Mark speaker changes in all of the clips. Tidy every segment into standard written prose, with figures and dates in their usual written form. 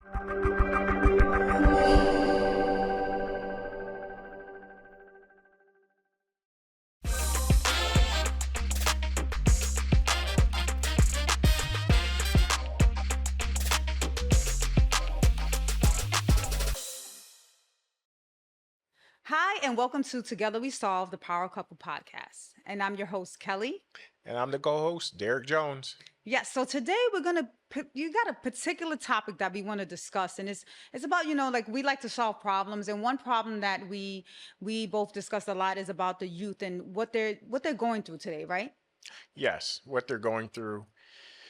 Speaker 1: Hi, and welcome to Together We Solve, the Power Couple podcast. And I'm your host, Kelly.
Speaker 2: And I'm the co-host, Derek Jones.
Speaker 1: Yes, so today we're gonna you got a particular topic that we want to discuss, and it's about like we like to solve problems, and one problem that we both discuss a lot is about the youth and what they're going through today, right?
Speaker 2: Yes, what they're going through,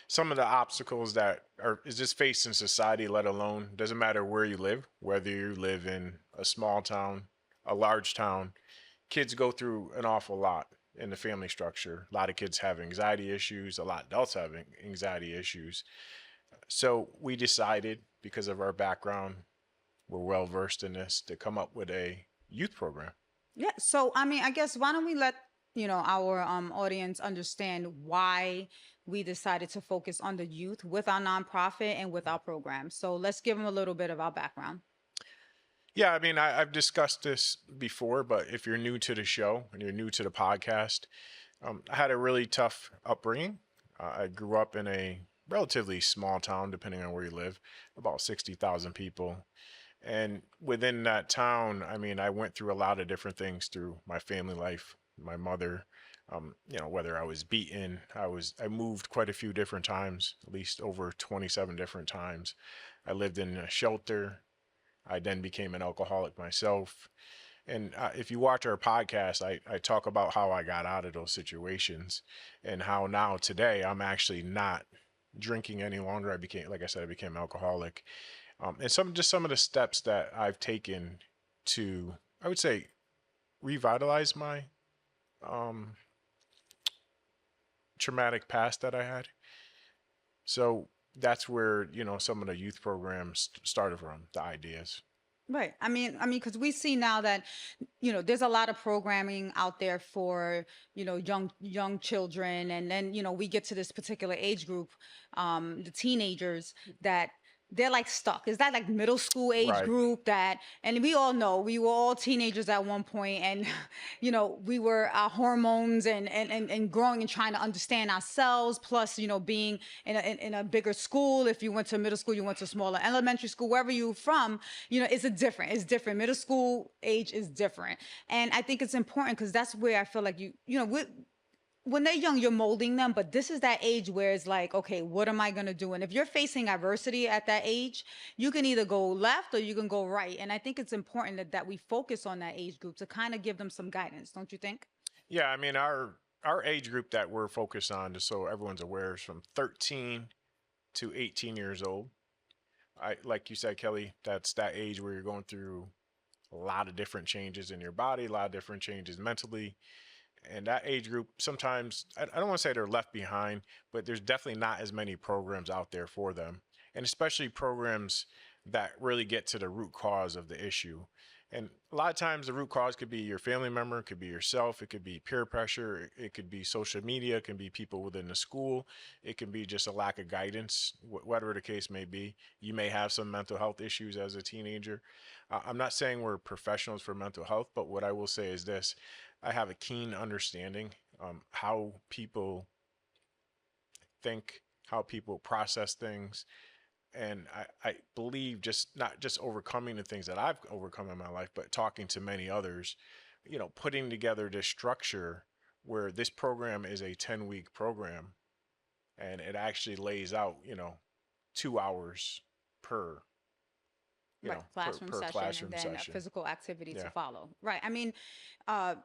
Speaker 2: some of the obstacles that are is just faced in society, let alone doesn't matter where you live, whether you live in a small town, a large town, kids go through an awful lot in the family structure. A lot of kids have anxiety issues, a lot of adults have anxiety issues. So we decided, because of our background, we're well versed in this, to come up with a youth program.
Speaker 1: Yeah. So I mean, I guess why don't we let our audience understand why we decided to focus on the youth with our nonprofit and with our program. So let's give them a little bit of our background.
Speaker 2: Yeah, I mean, I've discussed this before, but if you're new to the show and you're new to the podcast, I had a really tough upbringing. I grew up in a relatively small town, depending on where you live, about 60,000 people. And within that town, I mean, I went through a lot of different things through my family life. My mother, whether I was beaten, I moved quite a few different times, at least over 27 different times. I lived in a shelter. I then became an alcoholic myself. And if you watch our podcast, I talk about how I got out of those situations and how now today I'm actually not drinking any longer. I became, like I said, I became alcoholic. And some of the steps that I've taken to, I would say, revitalize my um, traumatic past that I had. So that's where, some of the youth programs started from, the ideas.
Speaker 1: Right. Because we see now that, there's a lot of programming out there for, young children, and then, we get to this particular age group, the teenagers that they're like stuck. Is that like middle school age
Speaker 2: Right.
Speaker 1: group that, and we all know we were all teenagers at one point, and we were our hormones and growing and trying to understand ourselves. Plus, being in a bigger school. If you went to middle school, you went to smaller elementary school, wherever you're from, it's different. Middle school age is different. And I think it's important because that's where I feel like when they're young, you're molding them, but this is that age where it's like, okay, what am I going to do? And if you're facing adversity at that age, you can either go left or you can go right. And I think it's important that we focus on that age group to kind of give them some guidance, don't you think?
Speaker 2: Yeah, I mean, our age group that we're focused on, just so everyone's aware, is from 13 to 18 years old. Like you said, Kelly, that's that age where you're going through a lot of different changes in your body, a lot of different changes mentally. And that age group, sometimes, I don't want to say they're left behind, but there's definitely not as many programs out there for them. And especially programs that really get to the root cause of the issue. And a lot of times the root cause could be your family member, it could be yourself, it could be peer pressure, it could be social media, it can be people within the school, it can be just a lack of guidance, whatever the case may be. You may have some mental health issues as a teenager. I'm not saying we're professionals for mental health, but what I will say is this: I have a keen understanding how people think, how people process things, and I believe just not just overcoming the things that I've overcome in my life, but talking to many others, putting together this structure where this program is a 10-week program, and it actually lays out, 2 hours per,
Speaker 1: Right, classroom
Speaker 2: per
Speaker 1: session and
Speaker 2: classroom
Speaker 1: then a
Speaker 2: session.
Speaker 1: physical activity to
Speaker 2: Yeah.
Speaker 1: follow. Right. Uh,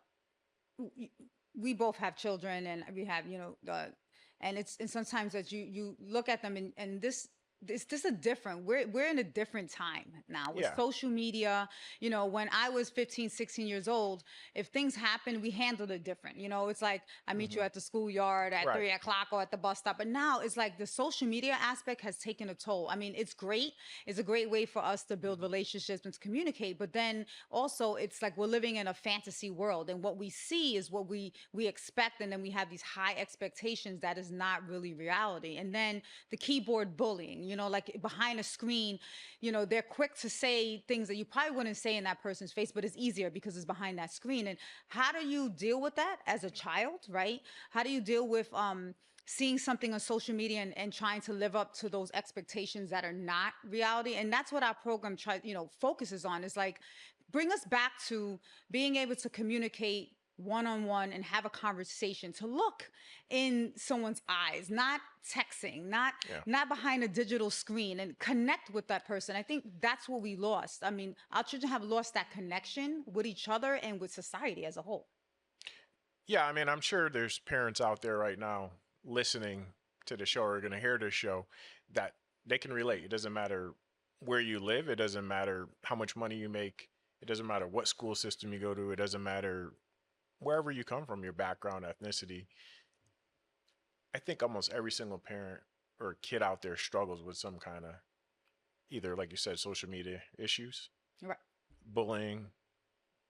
Speaker 1: we both have children, and we have, and and sometimes that you look at them, and this is different. We're in a different time now with
Speaker 2: Yeah.
Speaker 1: social media. When I was 15, 16 years old, if things happened, we handled it different. It's like I meet you
Speaker 2: Hmm.
Speaker 1: at the schoolyard at
Speaker 2: Right.
Speaker 1: 3 o'clock or at the bus stop. But now it's like the social media aspect has taken a toll. I mean, it's great. It's a great way for us to build relationships and to communicate. But then also it's like we're living in a fantasy world, and what we see is what we expect, and then we have these high expectations that is not really reality. And then the keyboard bullying, like behind a screen, they're quick to say things that you probably wouldn't say in that person's face, but it's easier because it's behind that screen. And how do you deal with that as a child, right? How do you deal with seeing something on social media and trying to live up to those expectations that are not reality? And that's what our program focuses on, is like bring us back to being able to communicate one-on-one and have a conversation, to look in someone's eyes, not texting, not
Speaker 2: Yeah.
Speaker 1: not behind a digital screen, and connect with that person. I think that's what we lost. I mean, our children have lost that connection with each other and with society as a whole.
Speaker 2: Yeah, I mean, I'm sure there's parents out there right now listening to the show or going to hear this show that they can relate. It doesn't matter where you live, it doesn't matter how much money you make, it doesn't matter what school system you go to, it doesn't matter wherever you come from, your background, ethnicity. I think almost every single parent or kid out there struggles with some kind of, either, like you said, social media issues,
Speaker 1: Right.
Speaker 2: bullying,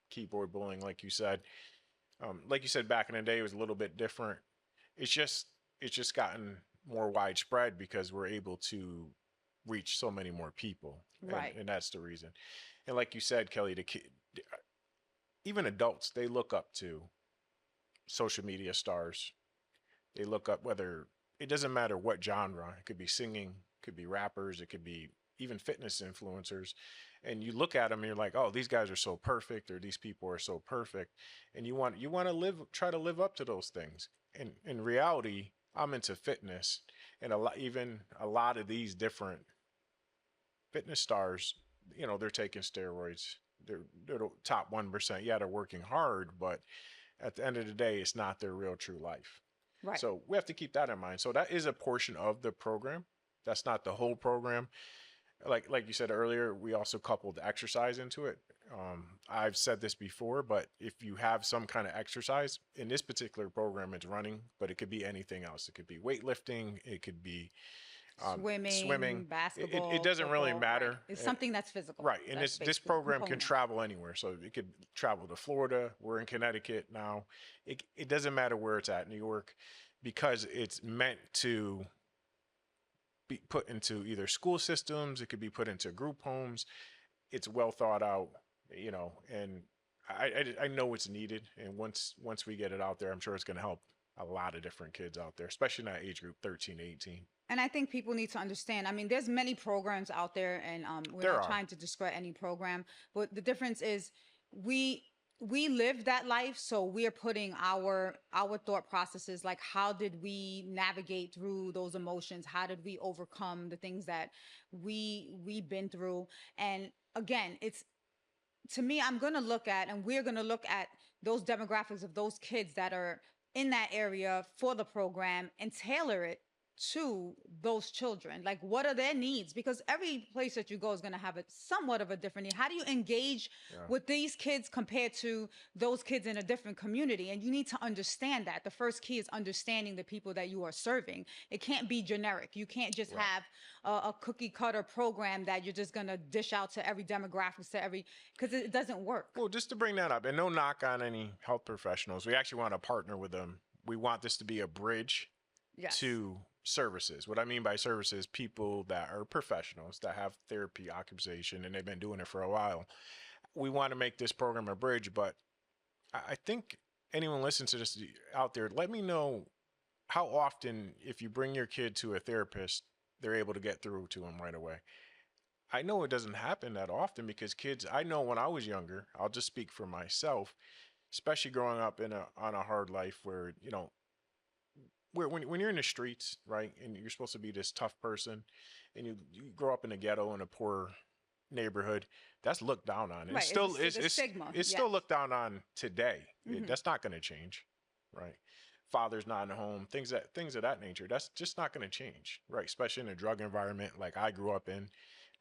Speaker 2: keyboard bullying, like you said, back in the day, it was a little bit different. It's just gotten more widespread because we're able to reach so many more people,
Speaker 1: Right.
Speaker 2: and that's the reason. And like you said, Kelly, even adults, they look up to social media stars. They look up, whether, it doesn't matter what genre. It could be singing, could be rappers, it could be even fitness influencers. And you look at them and you're like, oh, these guys are so perfect, or these people are so perfect. And you want to try to live up to those things. And in reality, I'm into fitness, and a lot of these different fitness stars, they're taking steroids. They're the top 1%. Yeah, they're working hard, but at the end of the day, it's not their real true life.
Speaker 1: Right.
Speaker 2: So we have to keep that in mind. So that is a portion of the program. That's not the whole program. Like you said earlier, we also coupled exercise into it. I've said this before, but if you have some kind of exercise in this particular program, it's running, but it could be anything else. It could be weightlifting. It could be
Speaker 1: Swimming,
Speaker 2: swimming. It
Speaker 1: basketball,
Speaker 2: doesn't really
Speaker 1: football. Right.
Speaker 2: matter.
Speaker 1: It's something that's physical.
Speaker 2: Right. And
Speaker 1: That's
Speaker 2: this
Speaker 1: basically the
Speaker 2: program can
Speaker 1: component.
Speaker 2: travel anywhere. So it could travel to Florida. We're in Connecticut now. It doesn't matter where it's at, New York, because it's meant to be put into either school systems. It could be put into group homes. It's well thought out, and I know it's needed. And once we get it out there, I'm sure it's going to help a lot of different kids out there, especially in that age group, 13 to 18.
Speaker 1: And I think people need to understand. I mean, there's many programs out there, and we're
Speaker 2: There
Speaker 1: not
Speaker 2: are.
Speaker 1: trying to discredit any program, but the difference is we we live that life, so we are putting our thought processes, like how did we navigate through those emotions? How did we overcome the things that we've been through? And again, it's to me, I'm going to look at, and we're going to look at those demographics of those kids that are in that area for the program and tailor it to those children. Like, what are their needs? Because every place that you go is going to have a somewhat of a different need. How do you engage
Speaker 2: Yeah.
Speaker 1: with these kids compared to those kids in a different community? And you need to understand that. The first key is understanding the people that you are serving. It can't be generic. You can't just
Speaker 2: Right.
Speaker 1: have a cookie cutter program that you're just going to dish out to every demographic, to every, because it doesn't work.
Speaker 2: Well, just to bring that up, and no knock on any health professionals, we actually want to partner with them. We want this to be a bridge
Speaker 1: Yes.
Speaker 2: to services. What I mean by services, people that are professionals that have therapy occupation and they've been doing it for a while. We want to make this program a bridge, but I think anyone listening to this out there, let me know how often, if you bring your kid to a therapist, they're able to get through to them right away. I know it doesn't happen that often because kids, I know when I was younger, I'll just speak for myself, especially growing up on a hard life where, when you're in the streets, right, and you're supposed to be this tough person, and you grow up in a ghetto in a poor neighborhood, that's looked down on.
Speaker 1: Right.
Speaker 2: It's still
Speaker 1: It's a stigma.
Speaker 2: it's still
Speaker 1: Yes.
Speaker 2: looked down on today.
Speaker 1: Mhm.
Speaker 2: That's not going to change, right? Father's not in the home, things of that nature. That's just not going to change, right? Especially in a drug environment like I grew up in.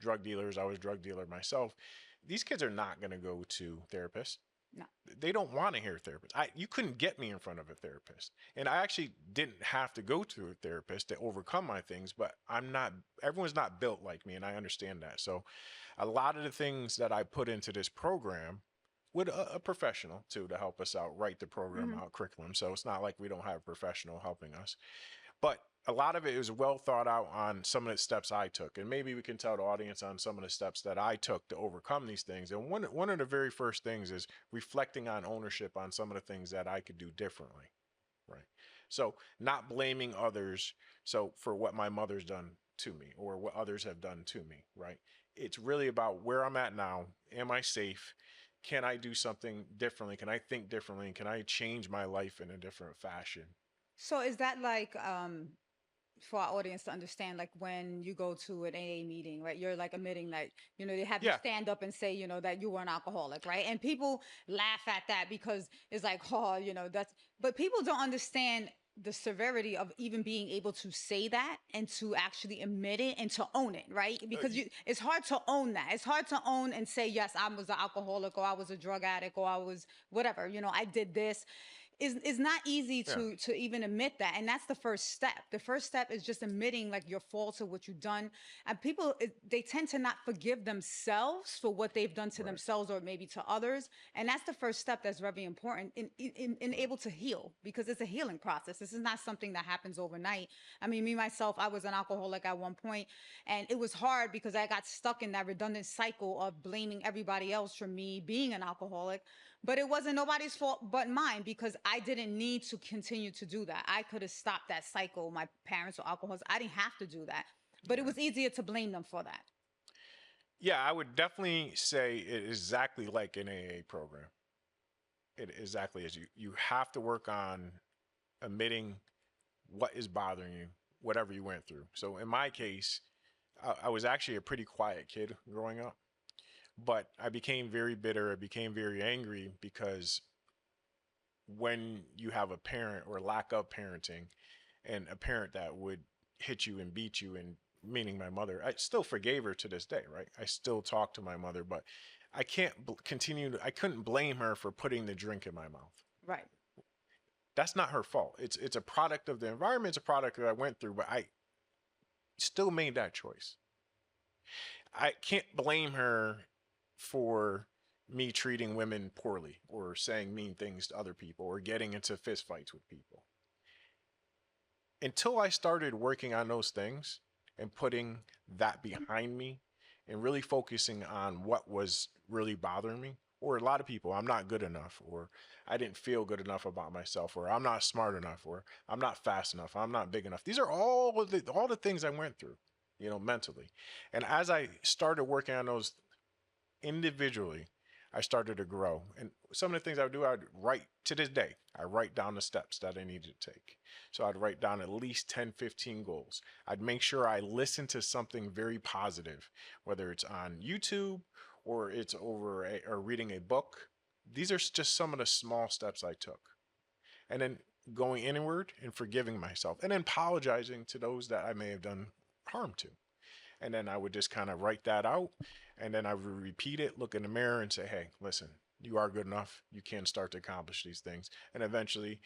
Speaker 2: Drug dealers, I was a drug dealer myself. These kids are not going to go to therapists.
Speaker 1: No.
Speaker 2: They don't want to hear therapists. You couldn't get me in front of a therapist, and I actually didn't have to go to a therapist to overcome my things. But everyone's not built like me, and I understand that. So, a lot of the things that I put into this program with a professional too to help us out, write the program
Speaker 1: Mhm.
Speaker 2: out, curriculum. So it's not like we don't have a professional helping us. But a lot of it was well thought out on some of the steps I took, and maybe we can tell the audience on some of the steps that I took to overcome these things. And one of the very first things is reflecting on ownership on some of the things that I could do differently, right? So not blaming others so for what my mother's done to me or what others have done to me, right? It's really about where I'm at now. Am I safe? Can I do something differently? Can I think differently? Can I change my life in a different fashion?
Speaker 1: So is that like for our audience to understand, like when you go to an AA meeting, right? You're like admitting that, they have you
Speaker 2: Yeah,
Speaker 1: stand up and say, that you were an alcoholic, right? And people laugh at that because it's like, oh, but people don't understand the severity of even being able to say that and to actually admit it and to own it, right? Because it's hard to own that. It's hard to own and say, yes, I was an alcoholic or I was a drug addict or I was whatever, I did this is not easy
Speaker 2: yeah,
Speaker 1: to even admit that, and that's the first step. The first step is just admitting like your faults or what you've done, and people they tend to not forgive themselves for what they've done to
Speaker 2: right,
Speaker 1: themselves or maybe to others, and that's the first step that's very important in
Speaker 2: right.
Speaker 1: able to heal, because it's a healing process. This is not something that happens overnight. I mean, me myself, I was an alcoholic at one point, and it was hard because I got stuck in that redundant cycle of blaming everybody else for me being an alcoholic, but it wasn't nobody's fault but mine, because I didn't need to continue to do that. I could have stopped that cycle. My parents were alcoholics. I didn't have to do that. But it
Speaker 2: Yeah.
Speaker 1: was easier to blame them for that.
Speaker 2: Yeah, I would definitely say it is exactly like an AA program. It exactly is. You have to work on admitting what is bothering you, whatever you went through. So in my case, I was actually a pretty quiet kid growing up, but I became very bitter. I became very angry because when you have a parent or lack of parenting and a parent that would hit you and beat you, and meaning my mother, I still forgave her to this day, right? I still talk to my mother, but I can't continue I couldn't blame her for putting the drink in my mouth.
Speaker 1: Right.
Speaker 2: That's not her fault. It's a product of the environment. It's a product that I went through, but I still made that choice. I can't blame her for me treating women poorly or saying mean things to other people or getting into fistfights with people. Until I started working on those things and putting that behind me and really focusing on what was really bothering me, or a lot of people, I'm not good enough, or I didn't feel good enough about myself, or I'm not smart enough, or I'm not fast enough, I'm not big enough. These are all the things I went through, mentally. And as I started working on those individually, I started to grow. And some of the things I would do, I would write to this day. I write down the steps that I needed to take. So I'd write down at least 10, 15 goals. I'd make sure I listen to something very positive, whether it's on YouTube or it's or reading a book. These are just some of the small steps I took. And then going inward and forgiving myself and then apologizing to those that I may have done harm to. And then I would just kind of write that out. And then I would repeat it, look in the mirror and say, hey, listen, you are good enough. You can start to accomplish these things. And eventually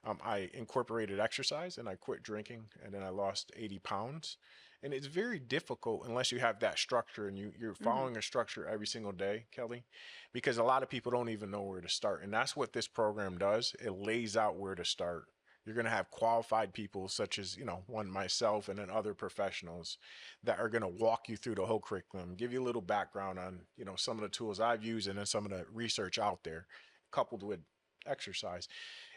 Speaker 2: I incorporated exercise and I quit drinking. And then I lost 80 pounds. And it's very difficult unless you have that structure and you're
Speaker 1: Hmm.
Speaker 2: following a structure every single day, Kelly, because a lot of people don't even know where to start. And that's what this program does. It lays out where to start. You're going to have qualified people such as, one myself and then other professionals that are going to walk you through the whole curriculum, give you a little background on, some of the tools I've used and then some of the research out there coupled with exercise.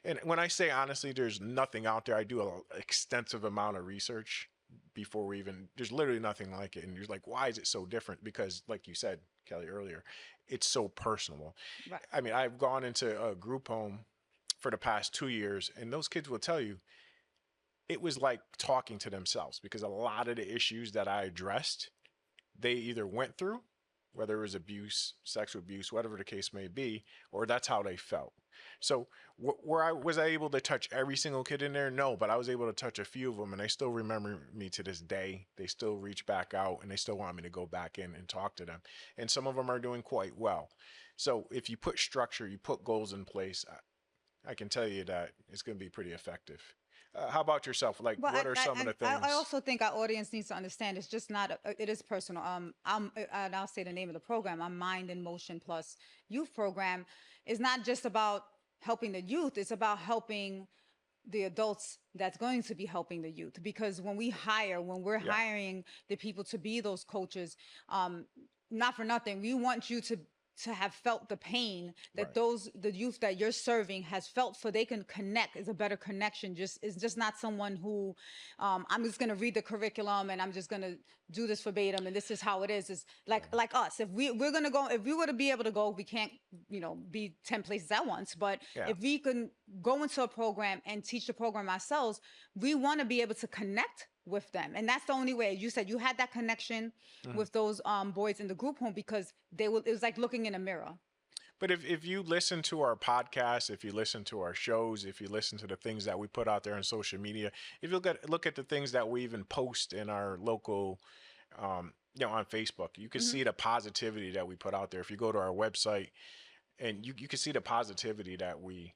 Speaker 2: And when I say honestly, there's nothing out there. I do an extensive amount of research before there's literally nothing like it. And you're like, why is it so different? Because like you said, Kelly, earlier, it's so personal.
Speaker 1: Right.
Speaker 2: I mean, I've gone into a group home for the past 2 years, and those kids will tell you it was like talking to themselves because a lot of the issues that I addressed, they either went through, whether it was abuse, sexual abuse, whatever the case may be, or that's how they felt. So, was I able to touch every single kid in there? No, but I was able to touch a few of them, and they still remember me to this day. They still reach back out, and they still want me to go back in and talk to them. And some of them are doing quite well. So, if you put structure, you put goals in place, I can tell you that it's going to be pretty effective. How about yourself? Like,
Speaker 1: But
Speaker 2: what are some of the
Speaker 1: I
Speaker 2: things?
Speaker 1: also think our audience needs to understand it's just not it is personal. And I'll say the name of the program. Our Mind in Motion Plus youth program is not just about helping the youth. It's about helping the adults that's going to be helping the youth, because when we're
Speaker 2: Yeah.
Speaker 1: hiring the people to be those coaches, um not for nothing, we want you to have felt the pain that
Speaker 2: Right.
Speaker 1: the youth that you're serving has felt, for they can connect. Is a better connection. Just It's just not someone who, I'm just going to read the curriculum and I'm just going to do this verbatim and this is how it is. It's
Speaker 2: Yeah.
Speaker 1: like us. If we're going to go, if we were to be able to go, we can't, be 10 places at once. But
Speaker 2: Yeah.
Speaker 1: if we can go into a program and teach the program ourselves, we want to be able to connect with them. And that's the only way. You said you had that connection
Speaker 2: Mhm.
Speaker 1: with those boys in the group home, because it was like looking in a mirror.
Speaker 2: But if you listen to our podcast, if you listen to our shows, if you listen to the things that we put out there on social media, if you look at the things that we even post in our local, on Facebook, you can
Speaker 1: Hmm.
Speaker 2: see the positivity that we put out there. If you go to our website, and you can see the positivity that we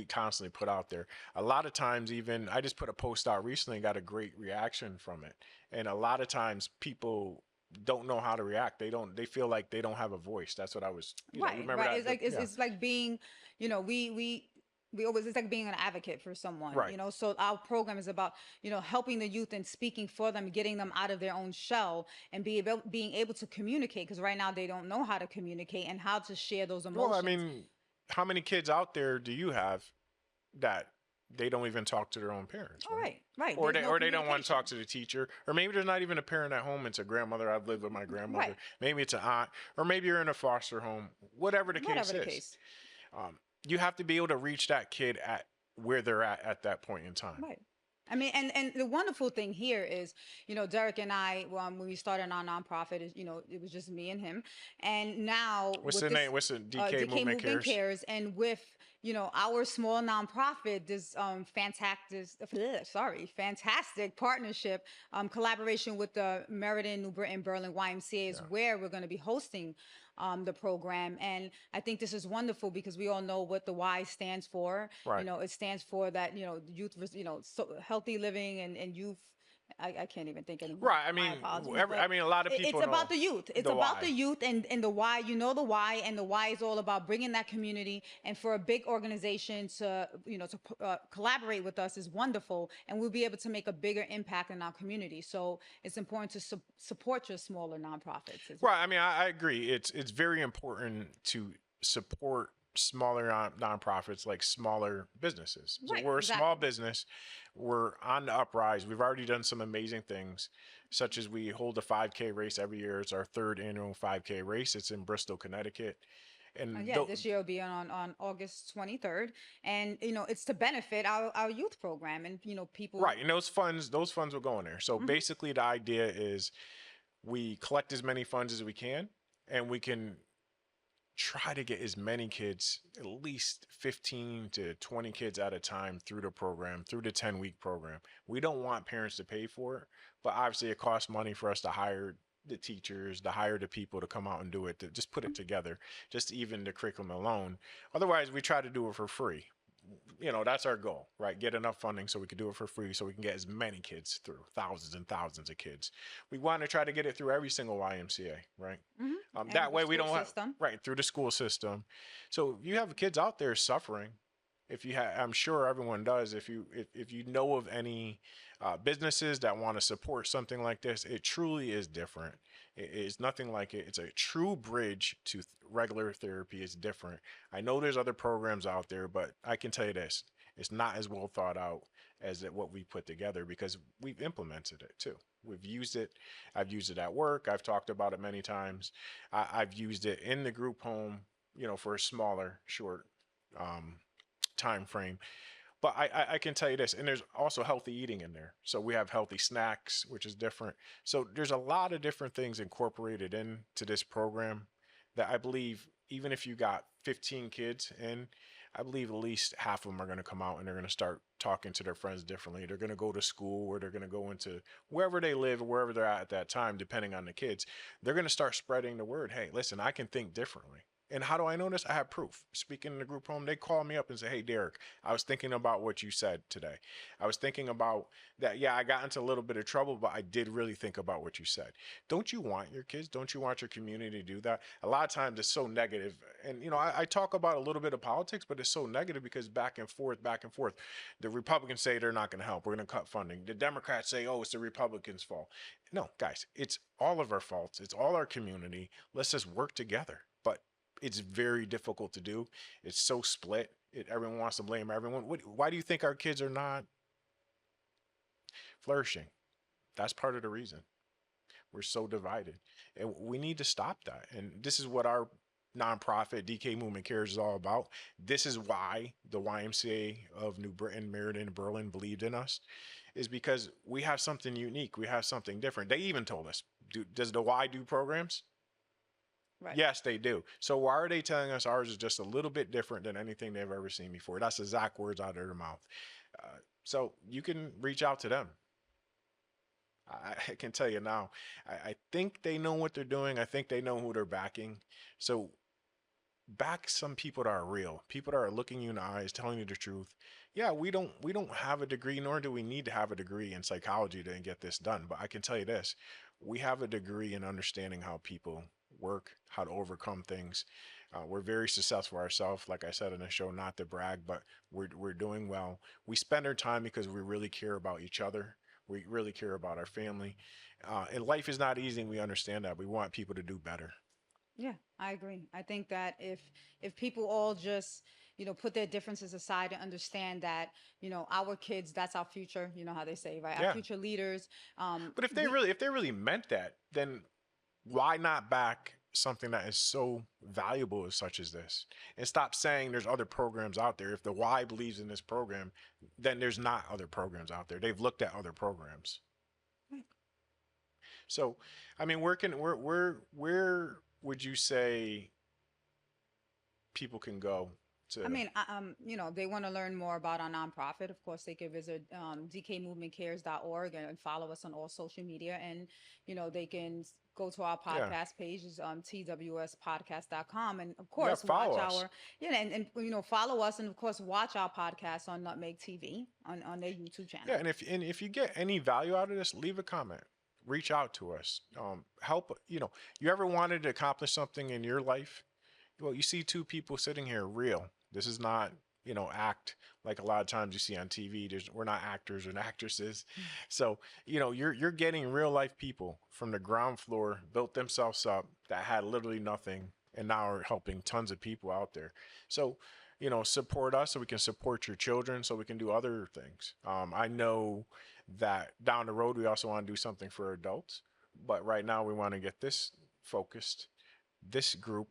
Speaker 2: constantly put out there. A lot of times, even I just put a post out recently and got a great reaction from it. And a lot of times people don't know how to react. They feel like they don't have a voice. That's what I was,
Speaker 1: Right,
Speaker 2: remember
Speaker 1: right.
Speaker 2: that
Speaker 1: It's like
Speaker 2: yeah.
Speaker 1: it's like being, we always, it's like being an advocate for someone,
Speaker 2: Right.
Speaker 1: so our program is about, helping the youth and speaking for them, getting them out of their own shell and being able to communicate, because right now they don't know how to communicate and how to share those
Speaker 2: Well, I
Speaker 1: emotions.
Speaker 2: mean, how many kids out there do you have that they don't even talk to their own parents,
Speaker 1: All
Speaker 2: right?
Speaker 1: right, right.
Speaker 2: Or
Speaker 1: There's
Speaker 2: they
Speaker 1: no
Speaker 2: or they don't want to talk
Speaker 1: communication.
Speaker 2: to the teacher, or maybe there's not even a parent at home. It's a grandmother. I've lived with my grandmother.
Speaker 1: Right.
Speaker 2: Maybe it's an aunt, or maybe you're in a foster home. Whatever the case
Speaker 1: Whatever the
Speaker 2: is,
Speaker 1: case.
Speaker 2: you have to be able to reach that kid at where they're at that point in time.
Speaker 1: Right. I mean, and the wonderful thing here is, Derek and I, when we started our nonprofit, is, it was just me and him, and now
Speaker 2: What's
Speaker 1: with
Speaker 2: the
Speaker 1: this
Speaker 2: name? What's the DK
Speaker 1: DK
Speaker 2: Movement
Speaker 1: Movement
Speaker 2: Cares?
Speaker 1: Cares, and with, our small nonprofit, this fantastic partnership, collaboration with the Meriden, New Britain, Berlin YMCA, is
Speaker 2: Yeah.
Speaker 1: where we're going to be hosting the program. And I think this is wonderful because we all know what the Y stands for.
Speaker 2: Right.
Speaker 1: It stands for that, youth, so healthy living and youth. I can't even think anymore.
Speaker 2: Right. I
Speaker 1: My
Speaker 2: mean,
Speaker 1: apologies, but
Speaker 2: I mean, a lot of
Speaker 1: it's
Speaker 2: people
Speaker 1: about
Speaker 2: know
Speaker 1: the youth. It's
Speaker 2: the
Speaker 1: about the
Speaker 2: why.
Speaker 1: youth and the why. The why, and the why is all about bringing that community. And for a big organization to collaborate with us is wonderful, and we'll be able to make a bigger impact in our community. So it's important to support your smaller nonprofits as
Speaker 2: Right.
Speaker 1: well.
Speaker 2: I mean, I agree. It's very important to support smaller nonprofits, like smaller businesses. So
Speaker 1: Right,
Speaker 2: we're a small
Speaker 1: exactly.
Speaker 2: business. We're on the uprise. We've already done some amazing things, such as we hold a 5K race every year. It's our third annual 5K race. It's in Bristol, Connecticut, and
Speaker 1: Yeah, this year will be on August 23rd, and it's to benefit our youth program, and people.
Speaker 2: right. And those funds will go in there. So
Speaker 1: Hmm.
Speaker 2: basically, the idea is we collect as many funds as we can, and we can try to get as many kids, at least 15 to 20 kids at a time through the program, through the 10-week program. We don't want parents to pay for it, but obviously it costs money for us to hire the teachers, to hire the people to come out and do it, to just put it together, just even the curriculum alone. Otherwise, we try to do it for free. That's our goal, right? Get enough funding so we can do it for free, so we can get as many kids through, thousands and thousands of kids. We want to try to get it through every single YMCA, right?
Speaker 1: Hmm. And
Speaker 2: That
Speaker 1: the
Speaker 2: way we
Speaker 1: school
Speaker 2: don't have,
Speaker 1: system.
Speaker 2: right, through the school system. So if you have kids out there suffering, if you have, I'm sure everyone does. If you know of any businesses that want to support something like this, it truly is different. It is nothing like it. It's a true bridge to regular therapy. It's different. I know there's other programs out there, but I can tell you this: it's not as well thought out as what we put together, because we've implemented it too. We've used it. I've used it at work. I've talked about it many times. I've used it in the group home, for a smaller, short um, time frame. But I can tell you this, and there's also healthy eating in there. So we have healthy snacks, which is different. So there's a lot of different things incorporated into this program that I believe, even if you got 15 kids in, I believe at least half of them are going to come out and they're going to start talking to their friends differently. They're going to go to school, or they're going to go into wherever they live, or wherever they're at that time, depending on the kids. They're going to start spreading the word. Hey, listen, I can think differently. And how do I know this? I have proof. Speaking in the group home, they call me up and say, "Hey, Derek, I was thinking about what you said today. I was thinking about that. Yeah, I got into a little bit of trouble, but I did really think about what you said." Don't you want your kids? Don't you want your community to do that? A lot of times it's so negative. And, I talk about a little bit of politics, but it's so negative because back and forth, back and forth. The Republicans say they're not going to help. We're going to cut funding. The Democrats say, oh, it's the Republicans' fault. No, guys, it's all of our faults. It's all our community. Let's just work together. But it's very difficult to do. It's so split. Everyone wants to blame everyone. Why do you think our kids are not flourishing? That's part of the reason. We're so divided. And we need to stop that. And this is what our nonprofit DK Movement Cares is all about. This is why the YMCA of New Britain, Meriden, and Berlin believed in us, is because we have something unique. We have something different. They even told us, does the Y do programs?
Speaker 1: Right.
Speaker 2: Yes, they do. So why are they telling us ours is just a little bit different than anything they've ever seen before? That's exact words out of their mouth. So you can reach out to them. I can tell you now, I think they know what they're doing. I think they know who they're backing. So back some people that are real, people that are looking you in the eyes, telling you the truth. Yeah, we don't have a degree, nor do we need to have a degree in psychology to get this done. But I can tell you this, we have a degree in understanding how people work, how to overcome things. We're very successful ourselves, like I said in the show, not to brag, but we're doing well. We spend our time because we really care about each other. We really care about our family. And life is not easy, and we understand that. We want people to do better.
Speaker 1: Yeah, I agree. I think that if people all just, put their differences aside and understand that, our kids, that's our future, you know how they say, right? Our
Speaker 2: Yeah.
Speaker 1: future leaders.
Speaker 2: But
Speaker 1: We
Speaker 2: if they really meant that, then why not back something that is so valuable as such as this, and stop saying there's other programs out there? If the Y believes in this program, then there's not other programs out there. They've looked at other programs. So, I mean, where would you say people can go
Speaker 1: I
Speaker 2: to?
Speaker 1: mean, they want to learn more about our nonprofit. Of course, they could visit dkmovementcares.org and follow us on all social media. And, they can go to our
Speaker 2: Yeah,
Speaker 1: podcast pages, twspodcast.com. And of
Speaker 2: yeah,
Speaker 1: course, watch
Speaker 2: follow us.
Speaker 1: our, follow us. And of course, watch our podcast on Nutmeg TV on their YouTube
Speaker 2: Yeah,
Speaker 1: channel.
Speaker 2: and if you get any value out of this, leave a comment. Reach out to us. Help. You ever wanted to accomplish something in your life? Well, you see two people sitting here, real. This is not, act like a lot of times you see on TV. We're not actors and actresses. So, you're getting real life people from the ground floor, built themselves up, that had literally nothing, and now are helping tons of people out there. So, support us so we can support your children, so we can do other things. I know that down the road we also want to do something for adults, but right now we want to get this focused, this group,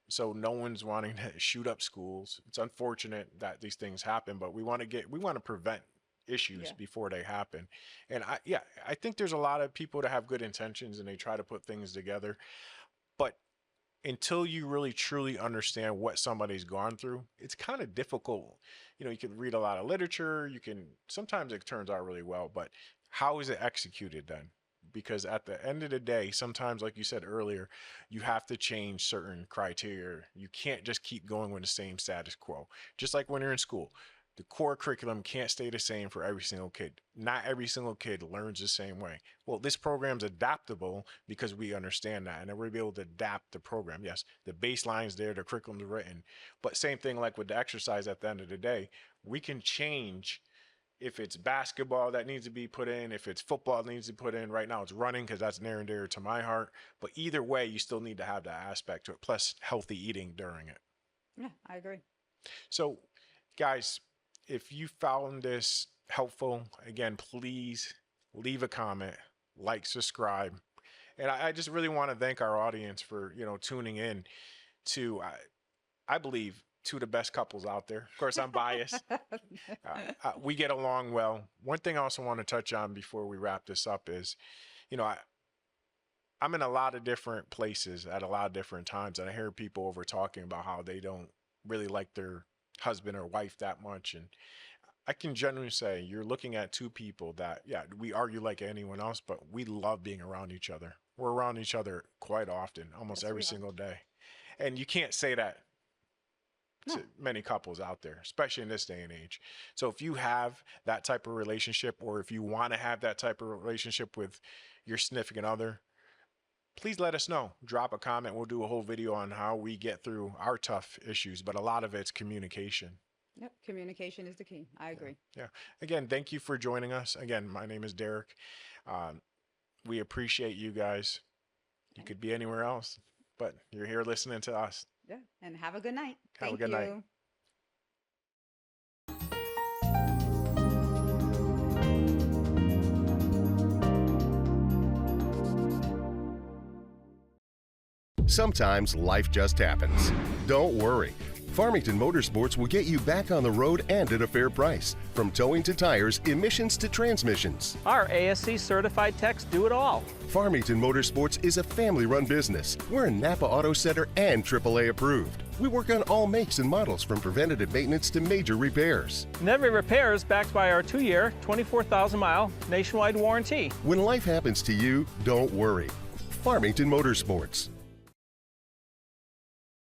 Speaker 2: so no one's wanting to shoot up schools. It's unfortunate that these things happen, but we want to prevent issues
Speaker 1: Yeah.
Speaker 2: before they happen. And I think there's a lot of people that have good intentions and they try to put things together, but until you really truly understand what somebody's gone through, it's kind of difficult. You can read a lot of literature, sometimes it turns out really well, but how is it executed then? Because at the end of the day, sometimes, like you said earlier, you have to change certain criteria. You can't just keep going with the same status quo. Just like when you're in school, the core curriculum can't stay the same for every single kid. Not every single kid learns the same way. Well, this program's adaptable because we understand that, and then we'll be able to adapt the program. Yes, the baseline's there, the curriculum's written, but same thing like with the exercise. At the end of the day, we can change. If it's basketball that needs to be put in, if it's football that needs to be put in. Right now it's running because that's near and dear to my heart. But either way, you still need to have that aspect to it, plus healthy eating during it.
Speaker 1: Yeah, I agree.
Speaker 2: So, guys, if you found this helpful, again, please leave a comment, like, subscribe. And I just really want to thank our audience for, tuning in to, I believe, two of the best couples out there. Of course, I'm biased. We get along well. One thing I also want to touch on before we wrap this up is, you know, I, I'm in a lot of different places at a lot of different times, and I hear people over talking about how they don't really like their husband or wife that much. And I can genuinely say you're looking at two people that, yeah, we argue like anyone else, but we love being around each other. We're around each other quite often, almost
Speaker 1: Yes,
Speaker 2: every
Speaker 1: we are.
Speaker 2: single day. And you can't say that
Speaker 1: No.
Speaker 2: to many couples out there, especially in this day and age. So if you have that type of relationship, or if you want to have that type of relationship with your significant other, please let us know. Drop a comment. We'll do a whole video on how we get through our tough issues, but a lot of it's communication.
Speaker 1: Yep, communication is the key. I agree.
Speaker 2: Yeah. Again, thank you for joining us. Again, my name is Derek. We appreciate you guys. You could be anywhere else, but you're here listening to us.
Speaker 1: Yeah, and have a good night.
Speaker 2: Have a
Speaker 1: Thank
Speaker 2: good night.
Speaker 1: you.
Speaker 3: Sometimes life just happens. Don't worry. Farmington Motorsports will get you back on the road and at a fair price. From towing to tires, emissions to transmissions.
Speaker 4: Our ASC certified techs do it all.
Speaker 3: Farmington Motorsports is a family-run business. We're a Napa Auto Center and AAA approved. We work on all makes and models from preventative maintenance to major repairs.
Speaker 4: And every repair is backed by our 2-year, 24,000-mile nationwide warranty.
Speaker 3: When life happens to you, don't worry. Farmington Motorsports.